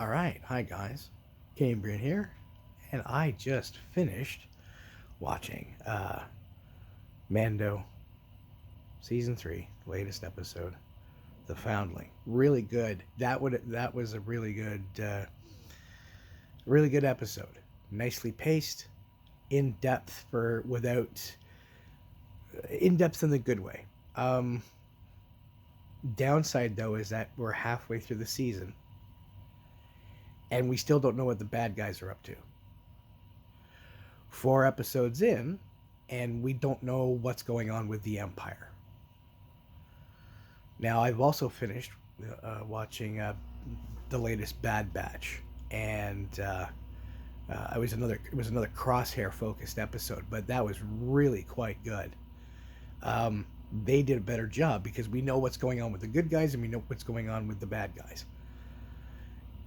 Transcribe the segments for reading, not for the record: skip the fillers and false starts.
All right, hi guys, Cambrian here, and I just finished watching Mando season 3, latest episode, The Foundling. Really good. That was a really good episode. Nicely paced, in depth for without in depth in the good way. Um, Downside though is that we're halfway through the season, and we still don't know what the bad guys are up to. 4 episodes in, and we don't know what's going on with the Empire. Now, I've also finished watching the latest Bad Batch, and it was another crosshair focused episode, but that was really quite good. They did a better job because we know what's going on with the good guys and we know what's going on with the bad guys,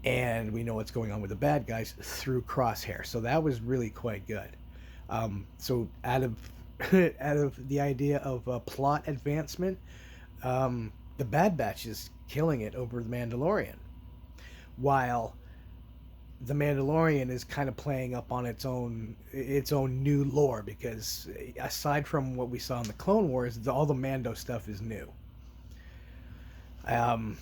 and we know what's going on with the bad guys through crosshair. So that was really quite good. So out of out of the idea of plot advancement, the Bad Batch is killing it over the Mandalorian, while the Mandalorian is kind of playing up on its own new lore, because aside from what we saw in the Clone Wars, all the Mando stuff is new. Um,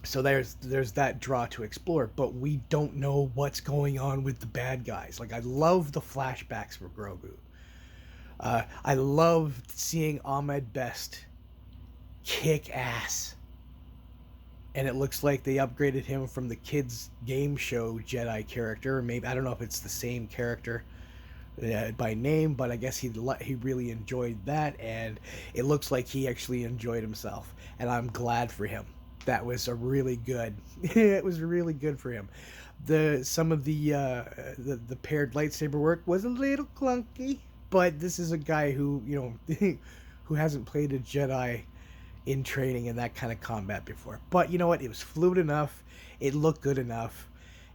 so there's that draw to explore, but we don't know what's going on with the bad guys. Like, I love the flashbacks for Grogu. I loved seeing Ahmed Best kick ass, and it looks like they upgraded him from the kids game show Jedi character. Maybe, I don't know if it's the same character by name, but I guess he really enjoyed that, and it looks like he actually enjoyed himself, and I'm glad for him. That was a really good. It was really good for him. Some of the paired lightsaber work was a little clunky, but this is a guy who who hasn't played a Jedi in training in that kind of combat before. But you know what? It was fluid enough. It looked good enough,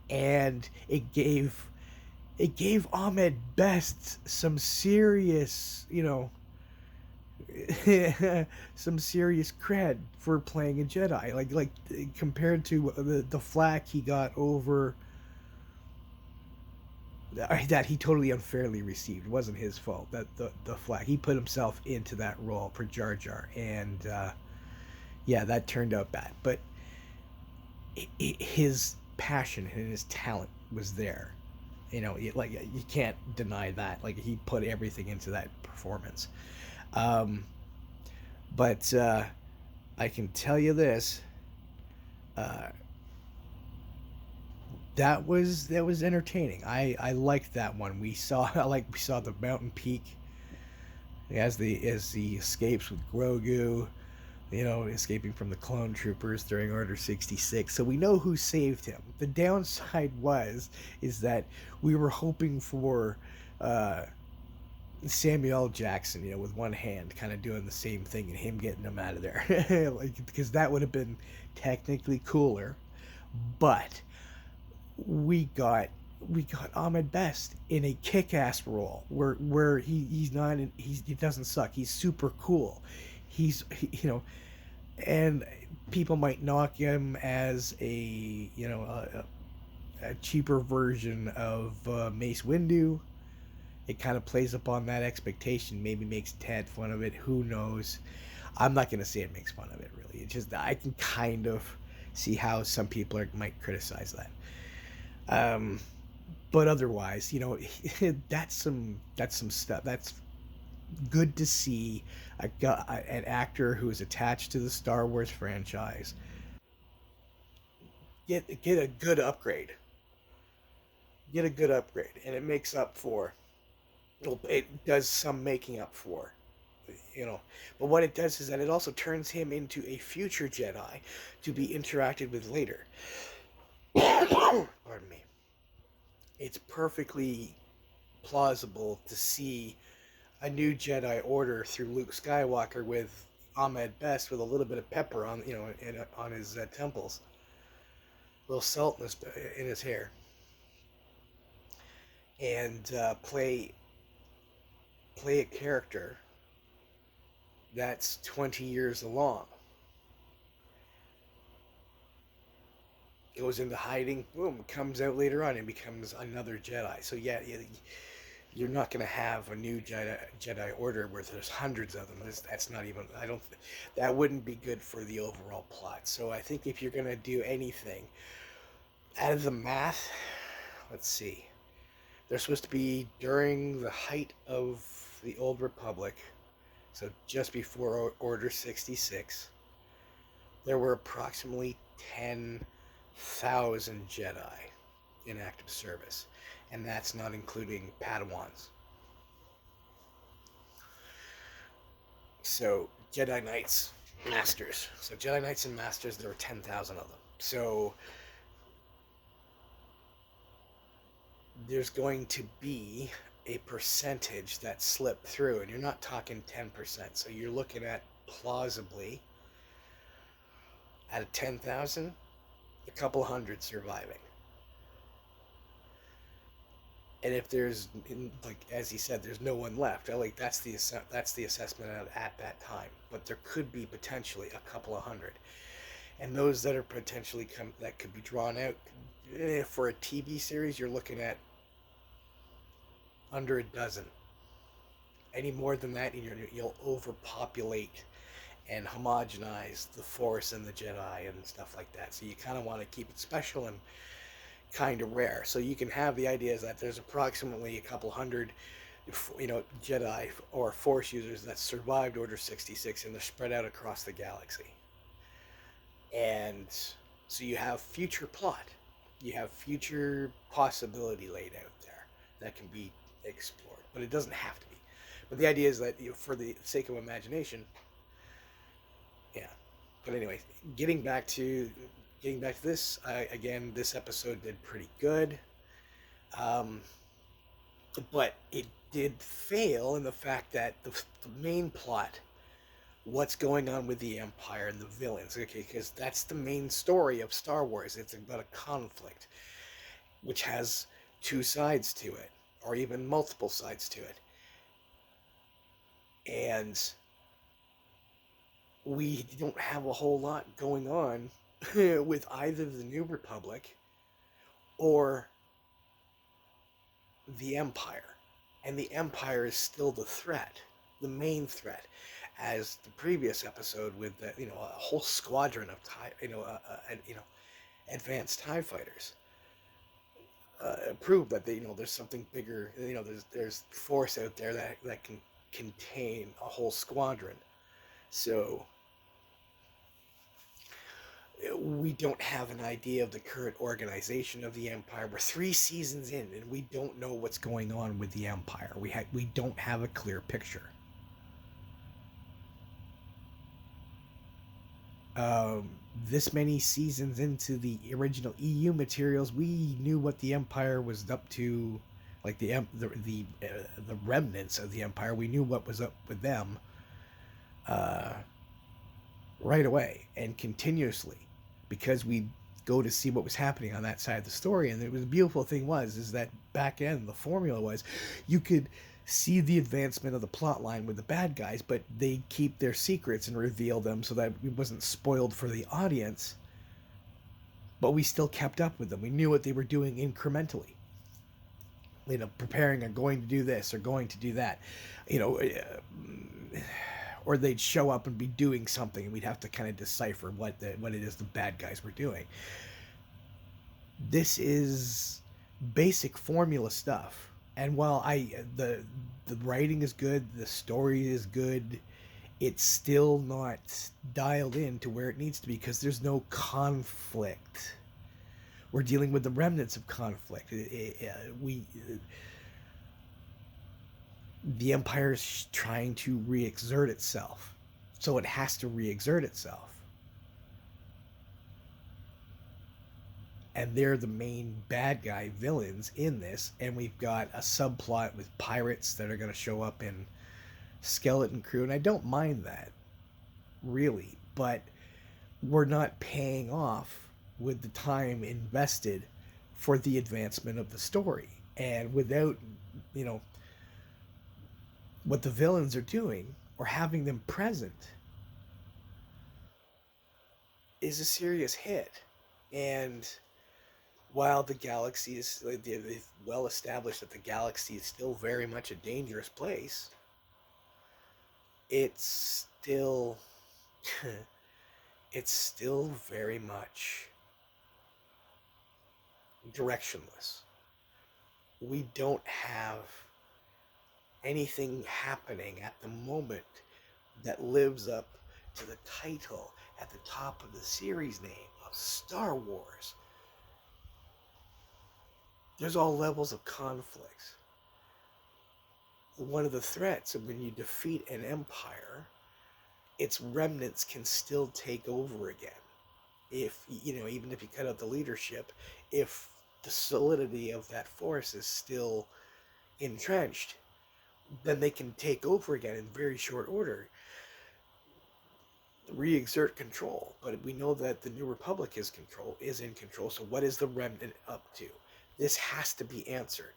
and it gave Ahmed Best some serious, some serious cred for playing a Jedi. Like compared to the flack he got over that he totally unfairly received. It wasn't his fault. That the flack, he put himself into that role for Jar Jar, and yeah, that turned out bad. But his passion and his talent was there. Like, you can't deny that. Like, he put everything into that performance. Um, but I can tell you this: uh, that was entertaining. I liked that one. We saw the mountain peak as the escapes with Grogu, escaping from the clone troopers during Order 66. So we know who saved him. The downside is that we were hoping for uh, Samuel Jackson, with one hand, kind of doing the same thing, and him getting him out of there, because that would have been technically cooler. But we got Ahmed Best in a kick-ass role where he's not he doesn't suck. He's super cool. And people might knock him as a cheaper version of Mace Windu. It kind of plays upon that expectation. Maybe makes tad fun of it. Who knows? I'm not gonna say it makes fun of it. Really, it's just I can kind of see how some people might criticize that. Um, but otherwise, that's some stuff. That's good to see an actor who is attached to the Star Wars franchise get a good upgrade, and it makes up for. It does some making up for, you know. But what it does is that it also turns him into a future Jedi to be interacted with later. Pardon me. It's perfectly plausible to see a new Jedi Order through Luke Skywalker with Ahmed Best with a little bit of pepper on his temples, a little salt in his hair, and play a character that's 20 years along. goes into hiding, boom, comes out later on and becomes another Jedi. So yeah, you're not going to have a new Jedi Order where there's hundreds of them. That's not even. I don't. That wouldn't be good for the overall plot. So I think if you're going to do anything out of the math, let's see. They're supposed to be during the height of the Old Republic, so just before Order 66. There were approximately 10,000 Jedi in active service, and that's not including Padawans. So Jedi Knights, Masters. So Jedi Knights and Masters, there were 10,000 of them. So there's going to be a percentage that slipped through, and you're not talking 10%. So you're looking at plausibly out of 10,000, a couple hundred surviving. And if there's, like as he said, there's no one left. Like that's the assessment at that time. But there could be potentially a couple of hundred, and those that are potentially that could be drawn out for a TV series. You're looking at under a dozen. Any more than that, and you'll overpopulate and homogenize the Force and the Jedi and stuff like that. So you kind of want to keep it special and kind of rare. So you can have the idea is that there's approximately a couple hundred, Jedi or Force users that survived Order 66, and they're spread out across the galaxy. And so you have future plot, you have future possibility laid out there that can be explored, but it doesn't have to be. But the idea is that for the sake of imagination, yeah. But anyway, getting back to this, again, this episode did pretty good, um, but it did fail in the fact that the main plot, what's going on with the Empire and the villains, okay, because that's the main story of Star Wars. It's about a conflict which has two sides to it, or even multiple sides to it, and we don't have a whole lot going on with either the New Republic or the Empire. And the Empire is still the threat, the main threat, as the previous episode with the, a whole squadron of advanced TIE fighters proved that there's something bigger. There's force out there that can contain a whole squadron. So we don't have an idea of the current organization of the Empire. We're 3 seasons in, and we don't know what's going on with the Empire. We don't have a clear picture. This many seasons into the original EU materials, we knew what the Empire was up to, like the remnants of the Empire. We knew what was up with them right away and continuously, because we go to see what was happening on that side of the story. And the beautiful thing is that back end, the formula was you could see the advancement of the plot line with the bad guys, but they keep their secrets and reveal them so that it wasn't spoiled for the audience. But we still kept up with them. We knew what they were doing incrementally. Preparing or going to do this or going to do that. Or they'd show up and be doing something, and we'd have to kind of decipher what it is the bad guys were doing. This is basic formula stuff. And while the writing is good, the story is good, it's still not dialed in to where it needs to be, because there's no conflict. We're dealing with the remnants of conflict. The Empire's trying to re-exert itself, so it has to re-exert itself. And they're the main bad guy villains in this, and we've got a subplot with pirates that are going to show up in Skeleton Crew, and I don't mind that, really, but we're not paying off with the time invested for the advancement of the story. And without, what the villains are doing or having them present is a serious hit. And While the galaxy is, they've well established that the galaxy is still very much a dangerous place, it's still it's still very much directionless. We don't have anything happening at the moment that lives up to the title at the top of the series name of Star Wars. There's all levels of conflicts. One of the threats of when you defeat an empire, its remnants can still take over again. If, even if you cut out the leadership, if the solidity of that force is still entrenched, then they can take over again in very short order, re-exert control. But we know that the New Republic is in control. So what is the remnant up to? This has to be answered.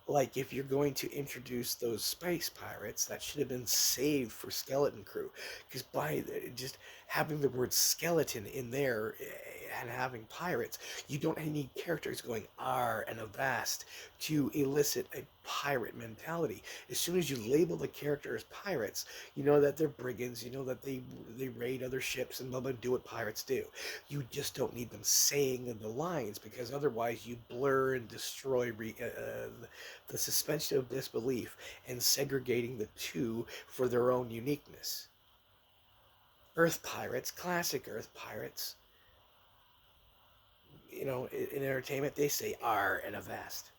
Like, if you're going to introduce those space pirates, that should have been saved for Skeleton Crew, because by just having the word skeleton in there and having pirates, you don't need characters going "ar" and "avast" to elicit a pirate mentality. As soon as you label the character as pirates, you know that they're brigands, you know that they raid other ships and blah blah, do what pirates do. You just don't need them saying the lines, because otherwise you blur and destroy the suspension of disbelief and segregating the two for their own uniqueness. Earth pirates, classic Earth pirates, in entertainment, they say "ar" and "avast"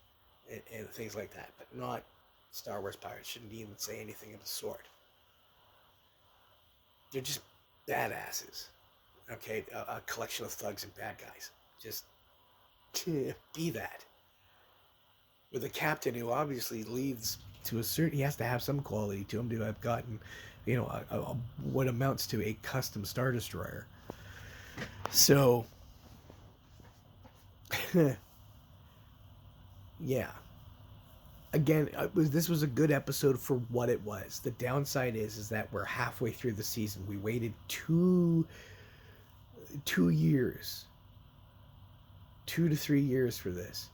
and things like that, but not Star Wars pirates. Shouldn't even say anything of the sort. They're just badasses. Okay, a collection of thugs and bad guys. Just be that. With a captain who obviously leads to a certain, he has to have some quality to him to have gotten, what amounts to a custom Star Destroyer. So, yeah. Again, this was a good episode for what it was. The downside is that we're halfway through the season. We waited two years, 2 to 3 years for this.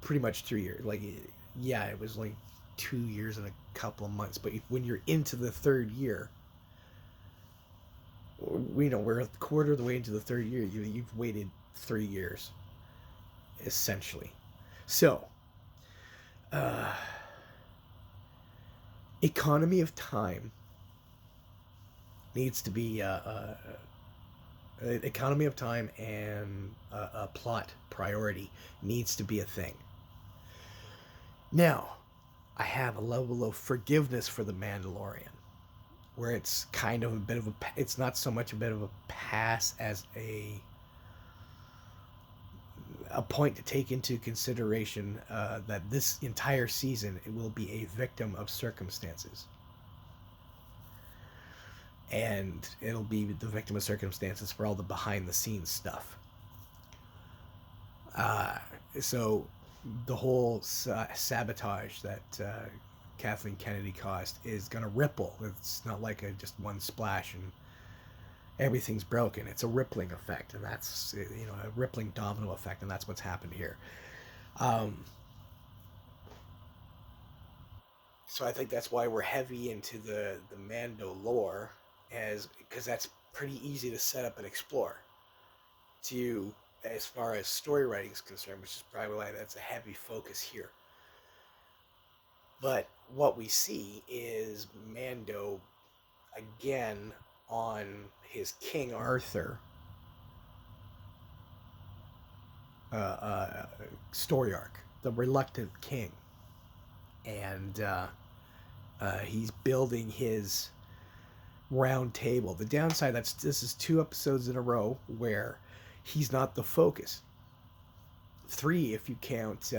Pretty much 3 years. Like, yeah, it was like 2 years and a couple of months. But when you're into the third year, we're a quarter of the way into the third year. You've waited 3 years, essentially. So, uh, economy of time needs to be economy of time and a plot priority needs to be a thing. Now, I have a level of forgiveness for the Mandalorian, where it's kind of a bit of it's not so much a bit of a pass as a point to take into consideration that this entire season it will be a victim of circumstances. And it'll be the victim of circumstances for all the behind the scenes stuff. So the whole sabotage that Kathleen Kennedy caused is going to ripple. It's not like just one splash and everything's broken. It's a rippling effect, and that's a rippling domino effect, and that's what's happened here. So I think that's why we're heavy into the Mando lore, because that's pretty easy to set up and explore. To as far as story writing is concerned, which is probably why that's a heavy focus here. But what we see is Mando again on his King Arthur story arc, the reluctant king, and he's building his round table. The downside, this is 2 episodes in a row where he's not the focus. 3 if you count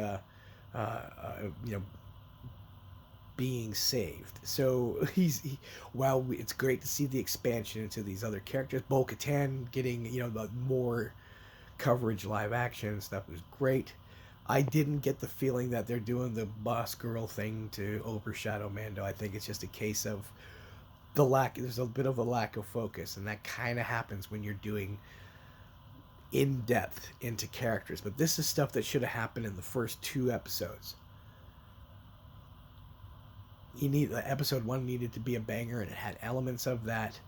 being saved. So while it's great to see the expansion into these other characters, Bo-Katan getting the more coverage, live action stuff was great. I didn't get the feeling that they're doing the boss girl thing to overshadow Mando. I think it's just a case of there's a bit of a lack of focus, and that kind of happens when you're doing in depth into characters, but this is stuff that should have happened in the first 2 episodes. Episode 1 needed to be a banger, and it had elements of that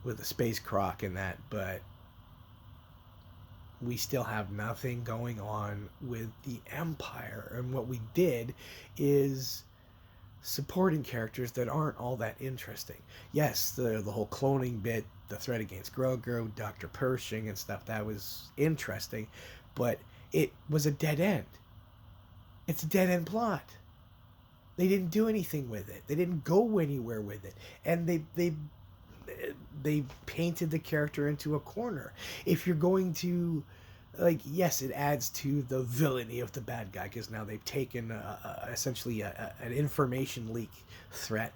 with the space croc and that, but we still have nothing going on with the Empire. And what we did is supporting characters that aren't all that interesting. Yes, the whole cloning bit, the threat against Grogu, Dr. Pershing and stuff, that was interesting, but it was a dead end. It's a dead end plot. They didn't do anything with it. They didn't go anywhere with it. And they painted the character into a corner. If you're going to, like, yes, it adds to the villainy of the bad guy, because now they've taken essentially an information leak threat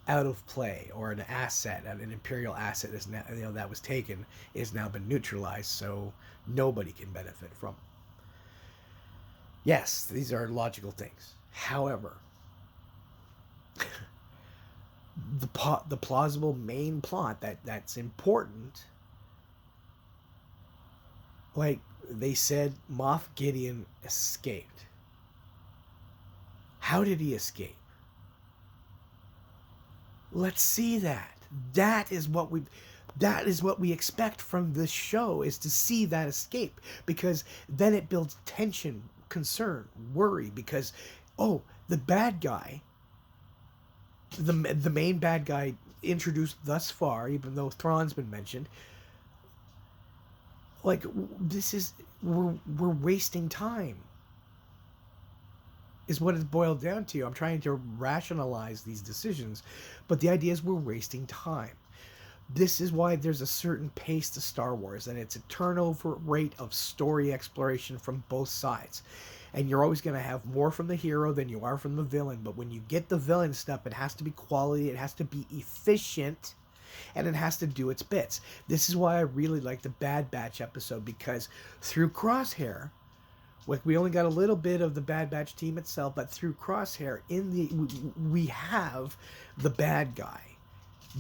out of play, or an asset, an imperial asset is now, that was taken, is now been neutralized, so nobody can benefit from it. Yes, these are logical things. However, the plausible main plot that's important, like they said, Moff Gideon escaped. How did he escape? Let's see that. That is what we expect from this show, is to see that escape, because then it builds tension, concern, worry, because the bad guy, the main bad guy introduced thus far, even though Thrawn's been mentioned, like, this is, we're wasting time, is what it's boiled down to. I'm trying to rationalize these decisions, but the idea is we're wasting time. This is why there's a certain pace to Star Wars, and it's a turnover rate of story exploration from both sides. And you're always going to have more from the hero than you are from the villain. But when you get the villain stuff, it has to be quality, it has to be efficient, and it has to do its bits. This is why I really like the Bad Batch episode, because through Crosshair, like, we only got a little bit of the Bad Batch team itself, but through Crosshair, we have the bad guy.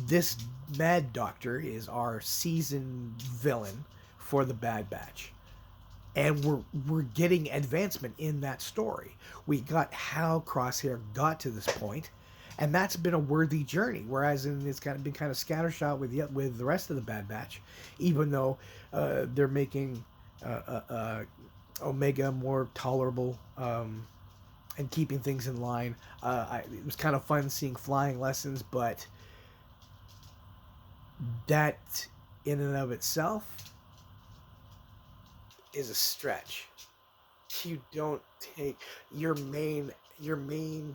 This Mad Doctor is our seasoned villain for the Bad Batch. And we're getting advancement in that story. We got how Crosshair got to this point, and that's been a worthy journey. Whereas it's been kind of scattershot with the rest of the Bad Batch, even though they're making Omega more tolerable, and keeping things in line. It was kind of fun seeing flying lessons, but that in and of itself is a stretch. You don't take your main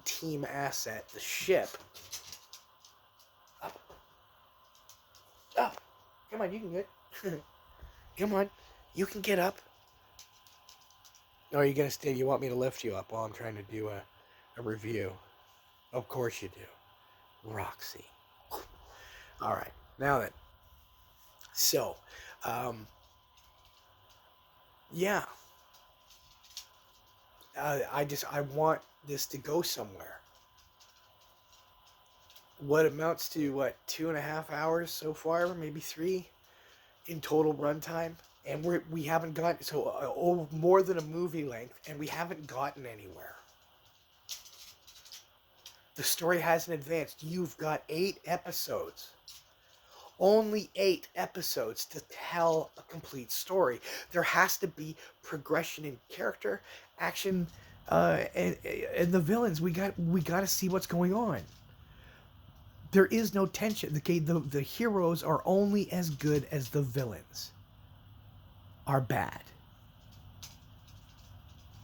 team asset, the ship. Up. Come on, you can get. Come on, you can get up. Or are you gonna stay? You want me to lift you up while I'm trying to do a review? Of course you do, Roxy. All right, now then. So, yeah. I want this to go somewhere. What amounts to 2.5 hours so far, maybe 3 in total runtime, and we haven't gotten more than a movie length, and we haven't gotten anywhere. The story hasn't advanced. You've got 8 episodes. Only 8 episodes to tell a complete story. There has to be progression in character, action, and the villains. We got to see what's going on. There is no tension. Okay, the heroes are only as good as the villains are bad.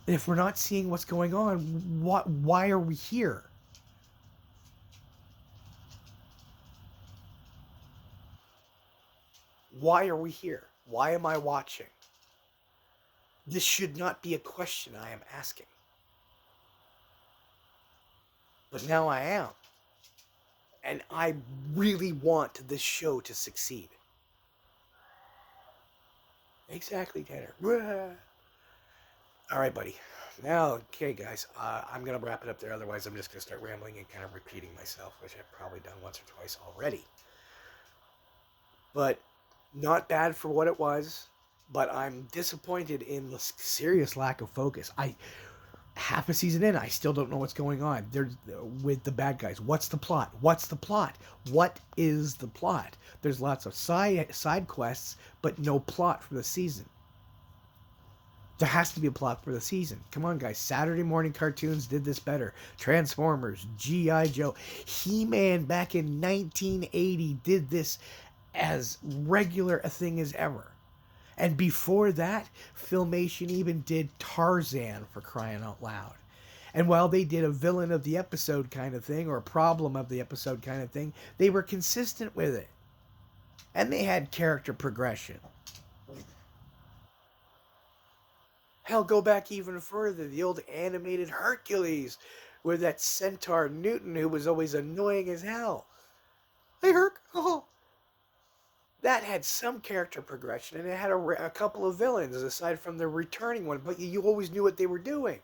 And if we're not seeing what's going on, why are we here? Why are we here? Why am I watching? This should not be a question I am asking. But now I am. And I really want this show to succeed. Exactly, Tanner. All right, buddy. Now, okay, guys, I'm going to wrap it up there. Otherwise, I'm just going to start rambling and kind of repeating myself, which I've probably done once or twice already. But Not bad for what it was, but I'm disappointed in the serious lack of focus. I half a season in, I still don't know what's going on. There's with the bad guys. What's the plot? What's the plot? What is the plot? There's lots of side quests, but no plot for the season. There has to be a plot for the season. Come on, guys. Saturday morning cartoons did this better. Transformers, G.I. Joe, He-Man back in 1980 did this as regular a thing as ever. And before that, Filmation even did Tarzan, for crying out loud. And while they did a villain of the episode kind of thing, or a problem of the episode kind of thing, they were consistent with it. And they had character progression. Hell, go back even further. The old animated Hercules with that centaur Newton who was always annoying as hell. Hey, Herc. Oh. That had some character progression and it had a couple of villains aside from the returning one, but you always knew what they were doing.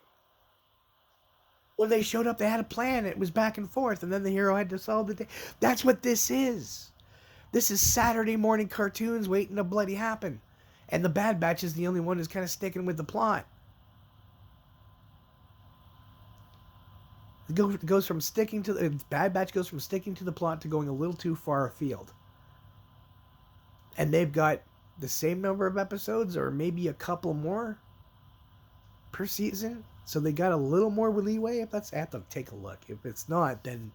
When they showed up, they had a plan. It was back and forth, and then the hero had to solve the day. That's what this is. This is Saturday morning cartoons waiting to bloody happen. And the Bad Batch is the only one who's kind of sticking with the plot. It goes from sticking to the Bad Batch goes from sticking to the plot to going a little too far afield. And they've got the same number of episodes, or maybe a couple more per season. So they got a little more leeway. If that's, I have to take a look. If it's not, then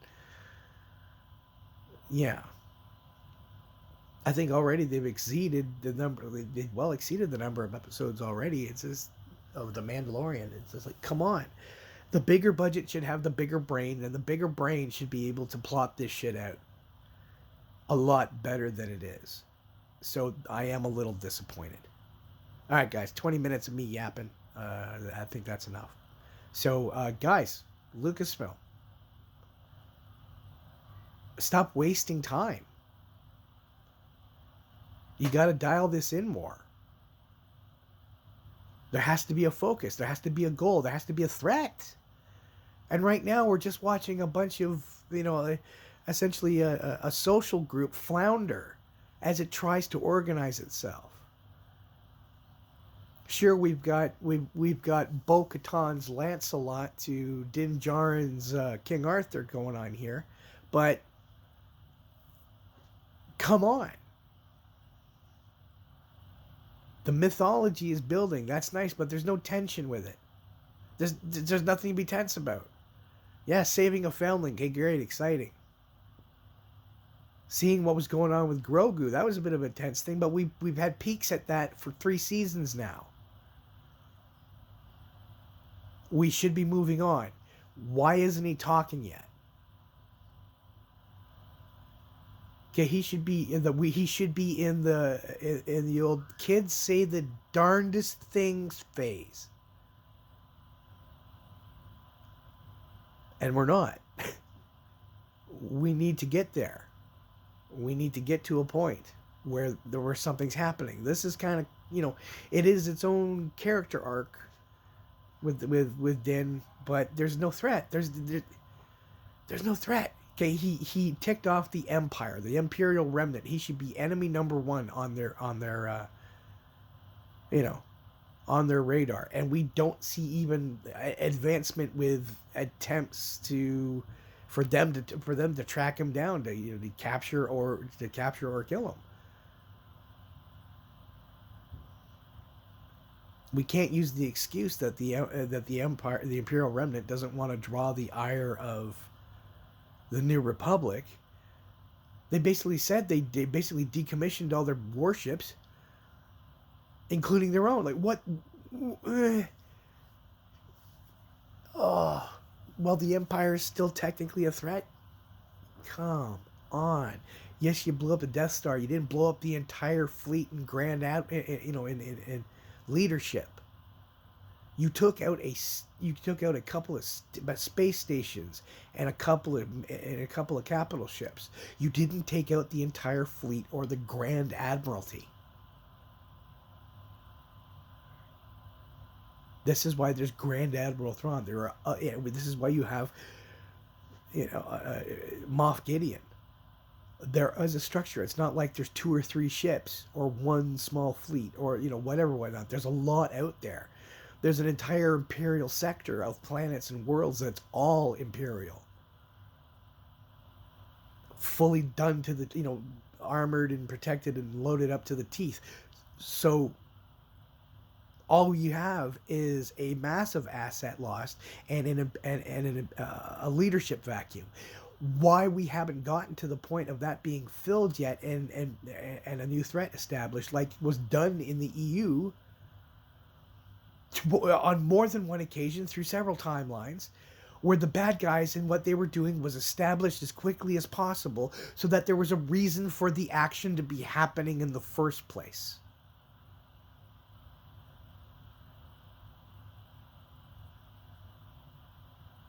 yeah. I think already they've exceeded the number. They've well exceeded the number of episodes already. It's just of the Mandalorian. It's just like, come on. The bigger budget should have the bigger brain, and the bigger brain should be able to plot this shit out a lot better than it is. So I am a little disappointed. All right, guys, 20 minutes of me yapping. I think that's enough. So, guys, Lucasfilm, stop wasting time. You got to dial this in more. There has to be a focus. There has to be a goal. There has to be a threat. And right now, we're just watching a bunch of, essentially a social group flounder as it tries to organize itself. Sure, we've got Bo-Katan's Lancelot to Din Djarin's King Arthur going on here, but come on. The mythology is building. That's nice, but there's no tension with it. There's nothing to be tense about. Yeah, saving a foundling. Okay, great, exciting. Seeing what was going on with Grogu, that was a bit of a tense thing, but we've had peaks at that for 3 seasons now. We should be moving on. Why isn't he talking yet? Okay, he should be in the old kids say the darndest things phase. And we're not. We need to get there. We need to get to a point where something's happening. This is kind of, it is its own character arc with Din, but there's no threat. There's no threat. Okay, he ticked off the Empire, the Imperial Remnant. He should be enemy number 1 on their on their radar, and we don't see even advancement with attempts for them to track him down to capture or kill him. We can't use the excuse that the Empire, the Imperial Remnant, doesn't want to draw the ire of the New Republic. They basically said they basically decommissioned all their warships, including their own. Like, what? Oh, well, the Empire is still technically a threat. Come on. Yes, you blew up the Death Star. You didn't blow up the entire fleet and in leadership. You took out a couple of space stations and a couple of capital ships. You didn't take out the entire fleet or the Grand Admiralty. This is why there's Grand Admiral Thrawn. This is why you have, Moff Gideon. there is a structure. It's not like there's 2 or 3 ships or one small fleet or whatever whatnot. There's a lot out there. There's an entire imperial sector of planets and worlds that's all imperial, fully done to the armored and protected and loaded up to the teeth. So all you have is a massive asset lost and a leadership vacuum. Why we haven't gotten to the point of that being filled yet, and a new threat established like was done in the EU on more than one occasion through several timelines, where the bad guys and what they were doing was established as quickly as possible so that there was a reason for the action to be happening in the first place.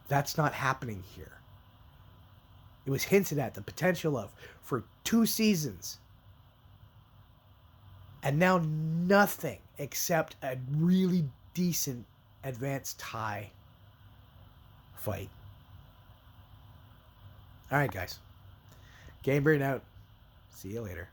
That's not happening here. It was hinted at the potential of for 2 seasons. And now nothing except a really decent advanced tie fight. All right, guys. Game Brain out. See you later.